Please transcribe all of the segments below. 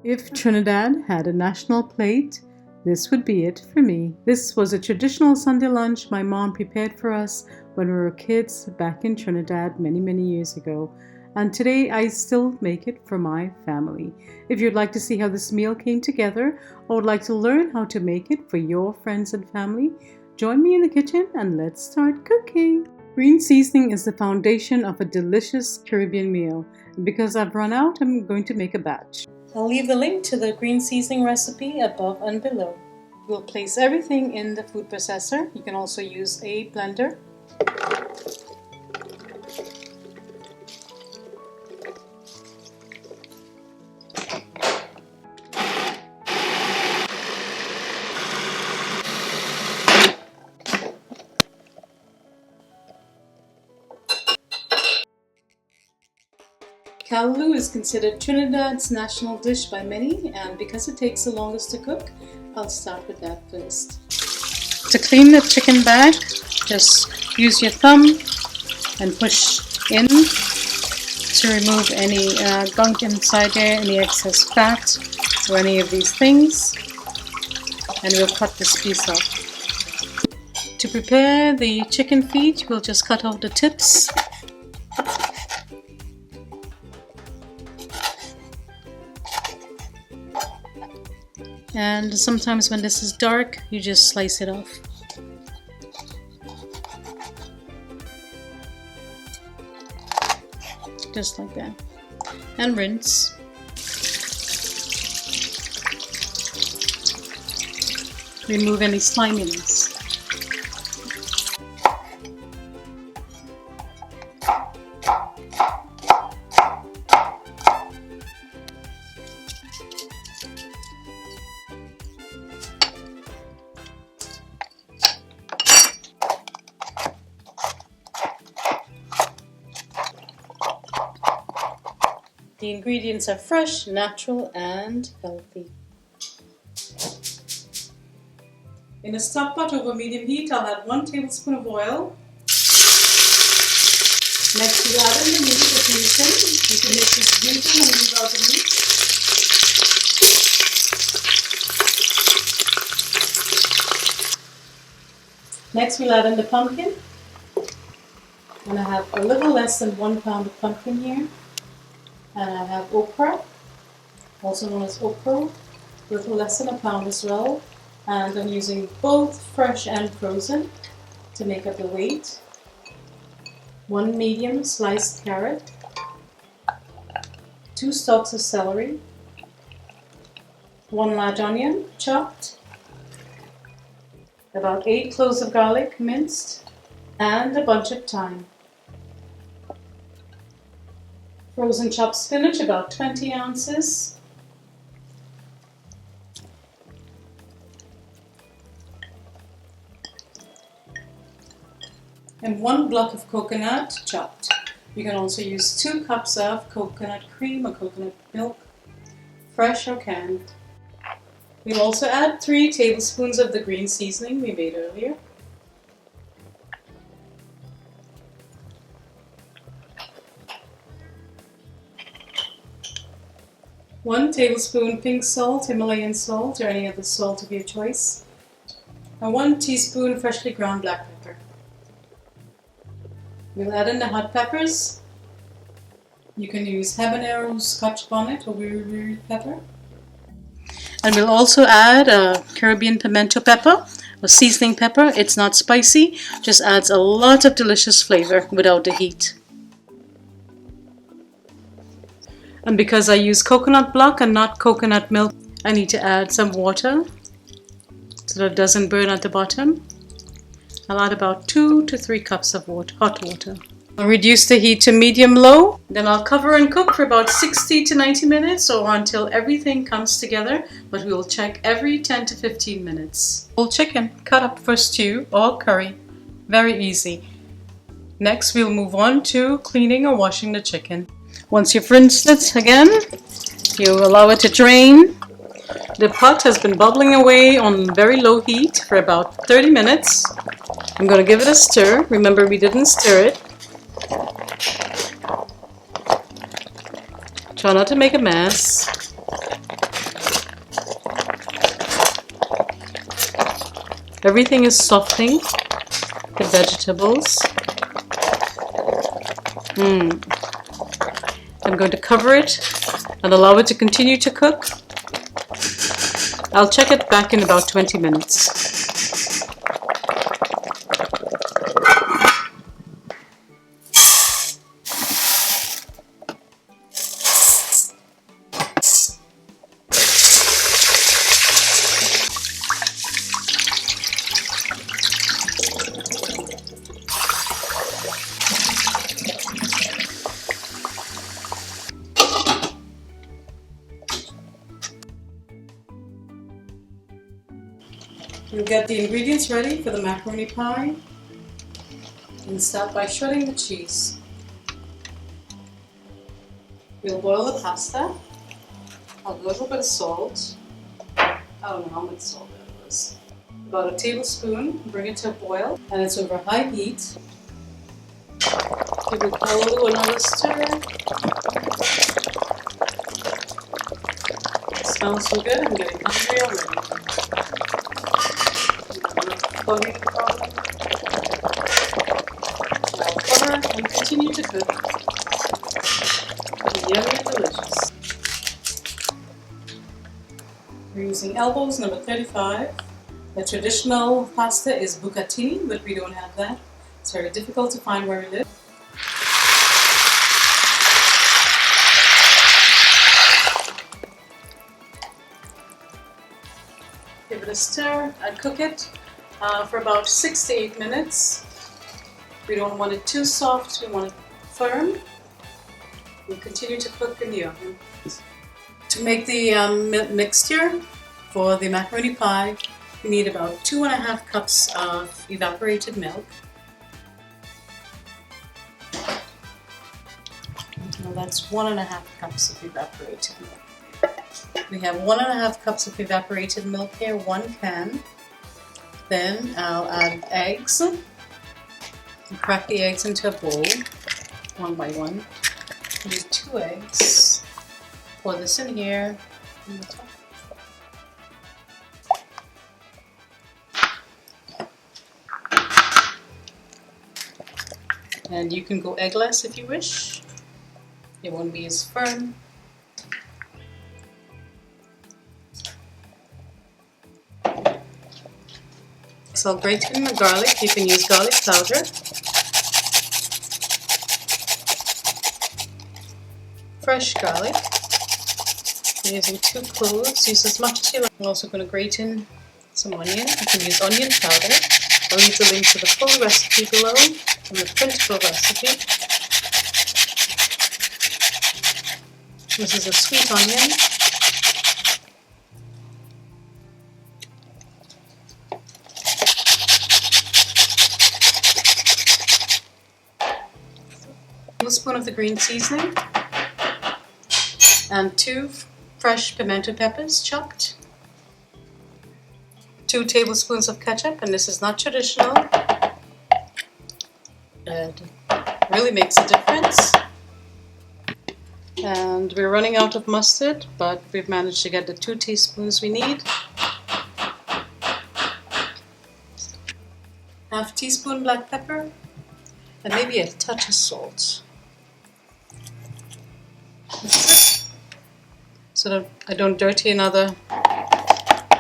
If Trinidad had a national plate, this would be it for me. This was a traditional Sunday lunch my mom prepared for us when we were kids back in Trinidad many years ago. And today I still make it for my family. If you'd like to see how this meal came together or would like to learn how to make it for your friends and family, join me in the kitchen and let's start cooking. Green seasoning is the foundation of a delicious Caribbean meal. And because I've run out, I'm going to make a batch. I'll leave the link to the green seasoning recipe above and below. We'll place everything in the food processor. You can also use a blender. Callaloo is considered Trinidad's national dish by many, and because it takes the longest to cook, I'll start with that first. To clean the chicken bag, just use your thumb and push in to remove any gunk inside there, any excess fat or any of these things, and we'll cut this piece off. To prepare the chicken feet, we'll just cut off the tips. And sometimes when this is dark, you just slice it off. Just like that. And rinse. Remove any sliminess. The ingredients are fresh, natural, and healthy. In a stock pot over medium heat, I'll add 1 tablespoon of oil. Next, we add in the meat if you can. You can make this vegan and leave out the meat. Next, we'll add in the pumpkin. And I have a little less than 1 pound of pumpkin here. And I have okra, also known as okra, a little less than 1 pound as well. And I'm using both fresh and frozen to make up the weight. 1 medium sliced carrot, 2 stalks of celery, 1 large onion chopped, about 8 cloves of garlic minced, and a bunch of thyme. Frozen chopped spinach, about 20 ounces. And 1 block of coconut chopped. You can also use 2 cups of coconut cream or coconut milk, fresh or canned. We'll also add 3 tablespoons of the green seasoning we made earlier. 1 tablespoon pink salt, Himalayan salt, or any other salt of your choice. And 1 teaspoon freshly ground black pepper. We'll add in the hot peppers. You can use habanero, Scotch bonnet, or wiri pepper. And we'll also add a Caribbean pimento pepper, a seasoning pepper. It's not spicy, just adds a lot of delicious flavor without the heat. And because I use coconut block and not coconut milk, I need to add some water so that it doesn't burn at the bottom. I'll add about 2 to 3 cups of water, hot water. I'll reduce the heat to medium-low. Then I'll cover and cook for about 60 to 90 minutes or until everything comes together, but we will check every 10 to 15 minutes. Whole chicken cut up for stew or curry. Very easy. Next, we'll move on to cleaning or washing the chicken. Once you've rinsed it again, you allow it to drain. The pot has been bubbling away on very low heat for about 30 minutes. I'm going to give it a stir. Remember, we didn't stir it. Try not to make a mess. Everything is softening. The vegetables. I'm going to cover it and allow it to continue to cook. I'll check it back in about 20 minutes. You'll get the ingredients ready for the macaroni pie and start by shredding the cheese. We'll boil the pasta. I'll do a little bit of salt. I don't know how much salt that was. About a tablespoon, bring it to a boil, and it's over high heat. Give the callaloo another stir. It smells so good, I'm getting hungry already. I'll cover and continue to cook. Yummy and delicious. We're using elbows number 35. The traditional pasta is bucatini, but we don't have that. It's very difficult to find where we live. Give it a stir and cook it for about 6 to 8 minutes. We don't want it too soft, we want it firm. We'll continue to cook in the oven. To make the mixture for the macaroni pie, we need about 2½ cups of evaporated milk. Now that's 1½ cups of evaporated milk. We have 1½ cups of evaporated milk here, 1 can. Then I'll add eggs. Crack the eggs into a bowl, one by one. I need 2 eggs. Pour this in here on the top. And you can go eggless if you wish. It won't be as firm. So I'll grate in the garlic. You can use garlic powder. Fresh garlic. I'm using 2 cloves. Use as much as you like. I'm also going to grate in some onion. You can use onion powder. I'll leave the link to the full recipe below and the printable recipe. This is a sweet onion. A tablespoon of the green seasoning and 2 fresh pimento peppers chopped. 2 tablespoons of ketchup, and this is not traditional. It really makes a difference. And we're running out of mustard, but we've managed to get the 2 teaspoons we need. ½ teaspoon black pepper, and maybe a touch of salt. That's it. So that I don't dirty another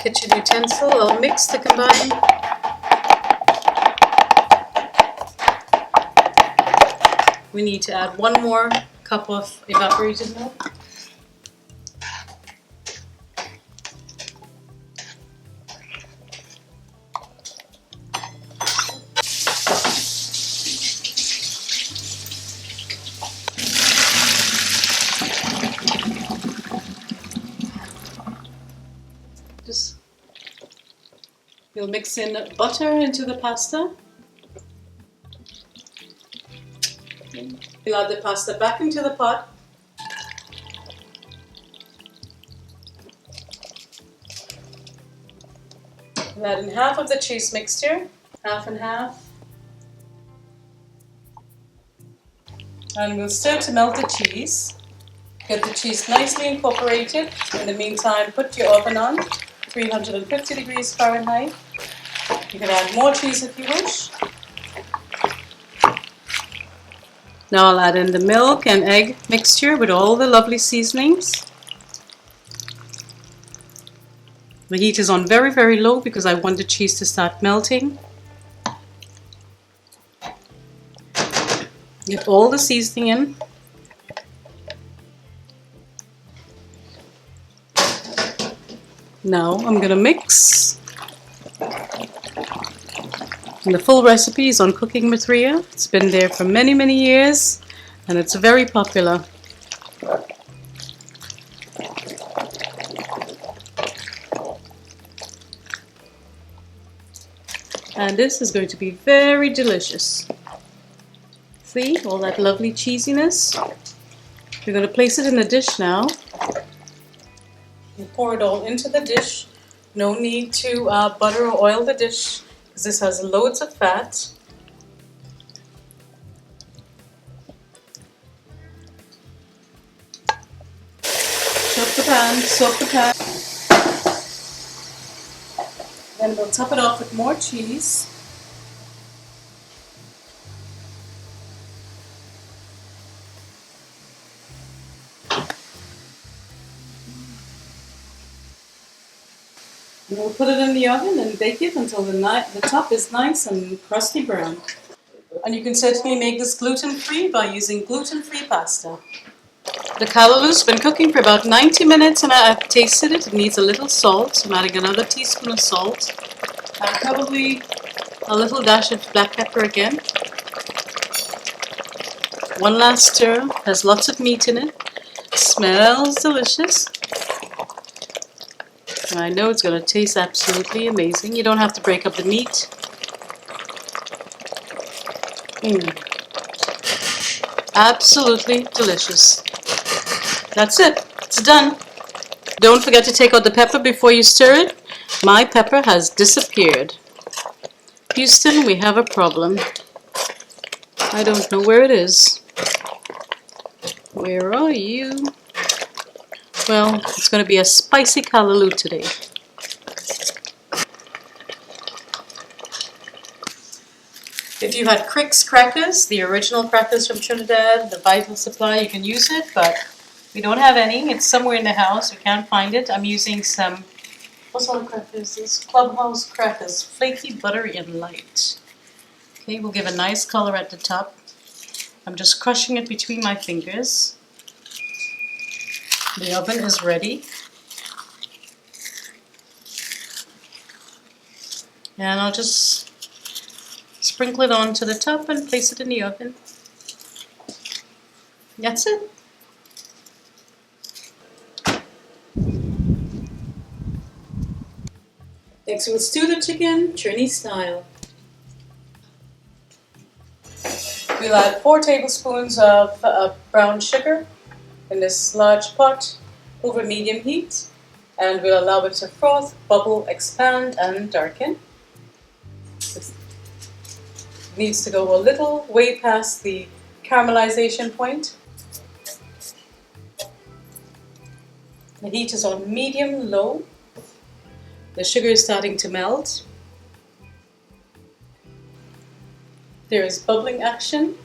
kitchen utensil. I'll mix to combine. We need to add 1 more cup of evaporated milk. You'll mix in butter into the pasta. You'll add the pasta back into the pot. You'll add in half of the cheese mixture, half and half. And we'll stir to melt the cheese. Get the cheese nicely incorporated. In the meantime, put your oven on 350 degrees Fahrenheit. You can add more cheese if you wish. Now I'll add in the milk and egg mixture with all the lovely seasonings. The heat is on very, very low because I want the cheese to start melting. Get all the seasoning in. Now I'm going to mix. And the full recipe is on Cooking with Ria. It's been there for many, many years and it's very popular. And this is going to be very delicious. See, all that lovely cheesiness. We're going to place it in the dish now. You pour it all into the dish. No need to butter or oil the dish because this has loads of fat. Soak the pan. Then we'll top it off with more cheese. And we'll put it in the oven and bake it until the top is nice and crusty brown. And you can certainly make this gluten-free by using gluten-free pasta. The callaloo's been cooking for about 90 minutes and I've tasted it. It needs a little salt, so I'm adding another teaspoon of salt. And probably a little dash of black pepper again. One last stir, has lots of meat in it. Smells delicious. I know it's going to taste absolutely amazing. You don't have to break up the meat. Absolutely delicious. That's it. It's done. Don't forget to take out the pepper before you stir it. My pepper has disappeared. Houston, we have a problem. I don't know where it is. Where are you? Well, it's going to be a spicy callaloo today. If you had Crick's crackers, the original crackers from Trinidad, the Vital Supply, you can use it, but we don't have any. It's somewhere in the house. We can't find it. I'm using some, what sort of crackers? These Clubhouse crackers, flaky, buttery, and light. Okay, we'll give a nice color at the top. I'm just crushing it between my fingers. The oven is ready. And I'll just sprinkle it onto the top and place it in the oven. That's it. Next we'll stew the chicken, Trini style. We'll add 4 tablespoons of brown sugar in this large pot over medium heat, and we'll allow it to froth, bubble, expand, and darken. It needs to go a little way past the caramelization point. The heat is on medium-low. The sugar is starting to melt. There is bubbling action.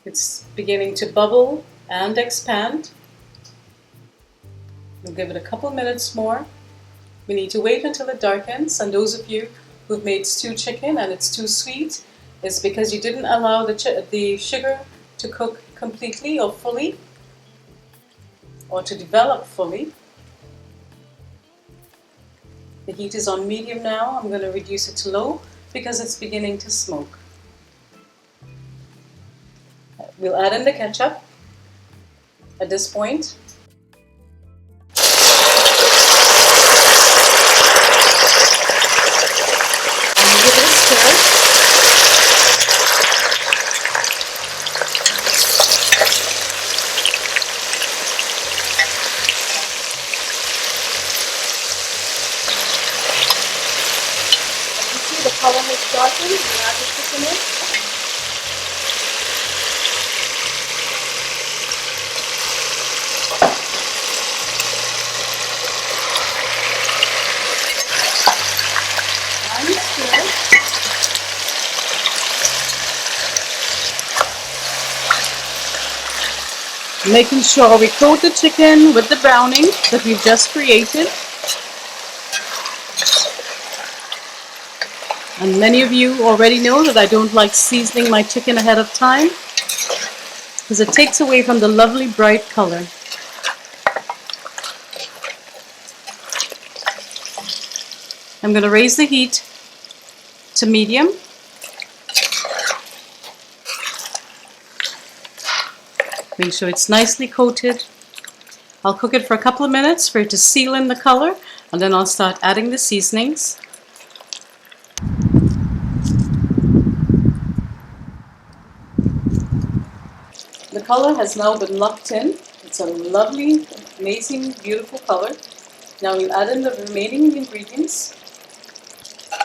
It's beginning to bubble and expand. We'll give it a couple minutes more. We need to wait until it darkens, and those of you who've made stewed chicken and it's too sweet, it's because you didn't allow the sugar to cook completely or fully, or to develop fully. The heat is on medium now. I'm going to reduce it to low because it's beginning to smoke. We'll add in the ketchup at this point. And give it a stir. As you see, the color has darkened. We'll add the chicken in. Stir. Making sure we coat the chicken with the browning that we've just created. And many of you already know that I don't like seasoning my chicken ahead of time because it takes away from the lovely bright color. I'm going to raise the heat to medium. Make sure it's nicely coated. I'll cook it for a couple of minutes for it to seal in the color, and then I'll start adding the seasonings. The color has now been locked in. It's a lovely, amazing, beautiful color. Now we'll add in the remaining ingredients,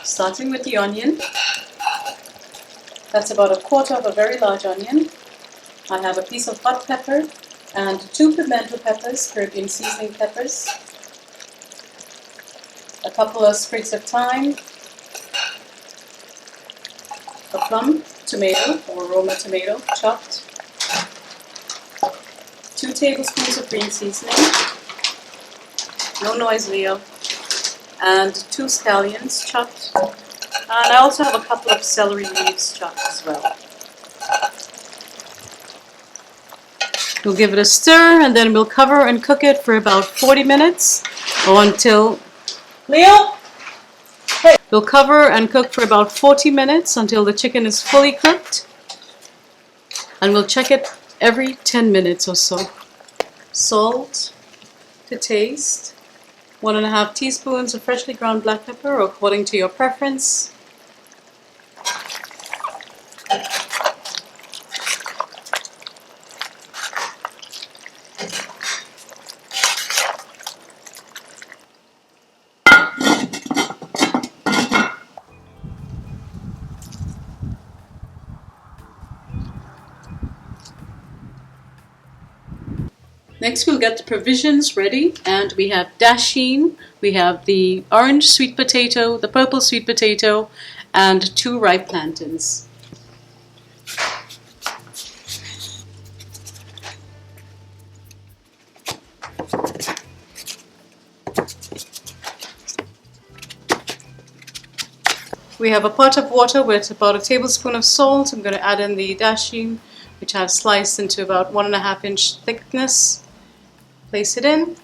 starting with the onion. That's about 1/4 of a very large onion. I have a piece of hot pepper and 2 pimento peppers, Caribbean seasoning peppers, a couple of sprigs of thyme, a plum tomato or Roma tomato chopped, 2 tablespoons of green seasoning, no noise Leo, and 2 scallions chopped, and I also have a couple of celery leaves chopped as well. We'll give it a stir and then we'll cover and cook it for about 40 minutes or until... Leo! Hey! We'll cover and cook for about 40 minutes until the chicken is fully cooked, and we'll check it every 10 minutes or so. Salt to taste, 1½ teaspoons of freshly ground black pepper according to your preference. Next we'll get the provisions ready, and we have dasheen, we have the orange sweet potato, the purple sweet potato, and 2 ripe plantains. We have a pot of water with about 1 tablespoon of salt. I'm going to add in the dasheen, which I've sliced into about 1½ inch thickness. Place it in.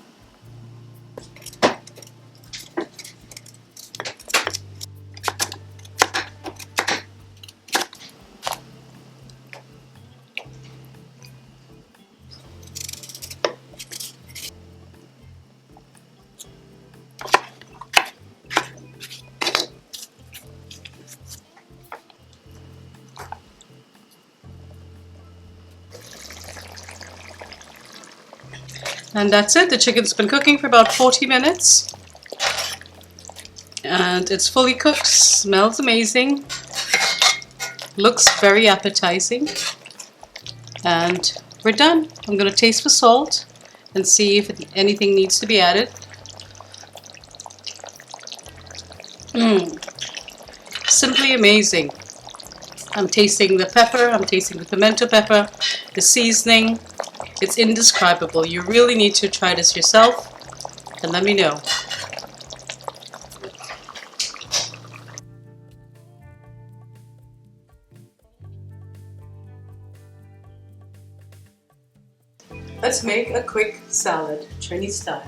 And that's it. The chicken's been cooking for about 40 minutes. And it's fully cooked. Smells amazing. Looks very appetizing. And we're done. I'm going to taste for salt and see if anything needs to be added. Simply amazing. I'm tasting the pepper. I'm tasting the pimento pepper, the seasoning. It's indescribable. You really need to try this yourself and let me know. Let's make a quick salad, Trini style.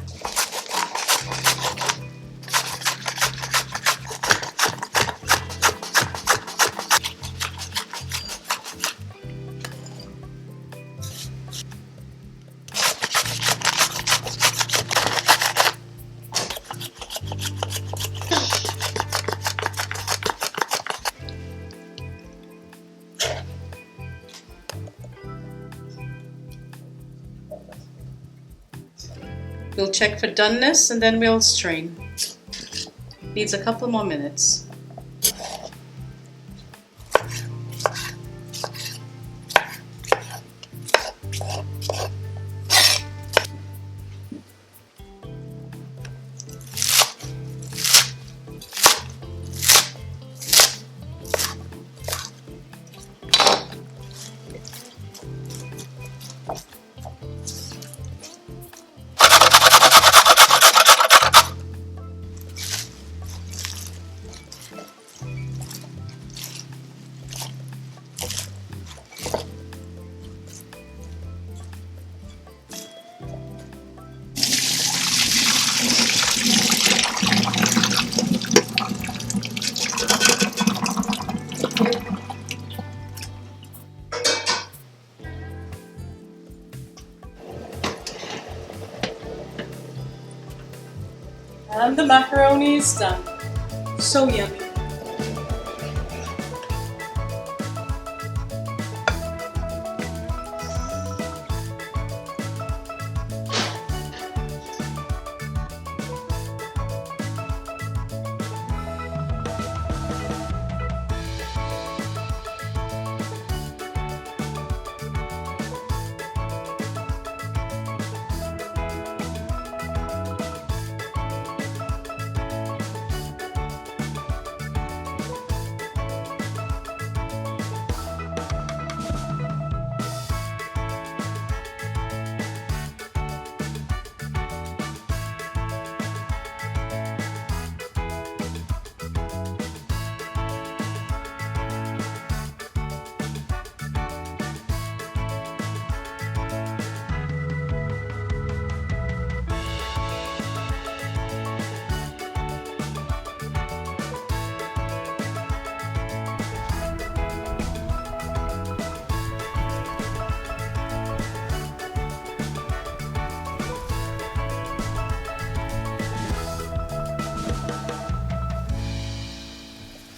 We'll check for doneness and then we'll strain. Needs a couple more minutes. And the macaroni is done. So yummy.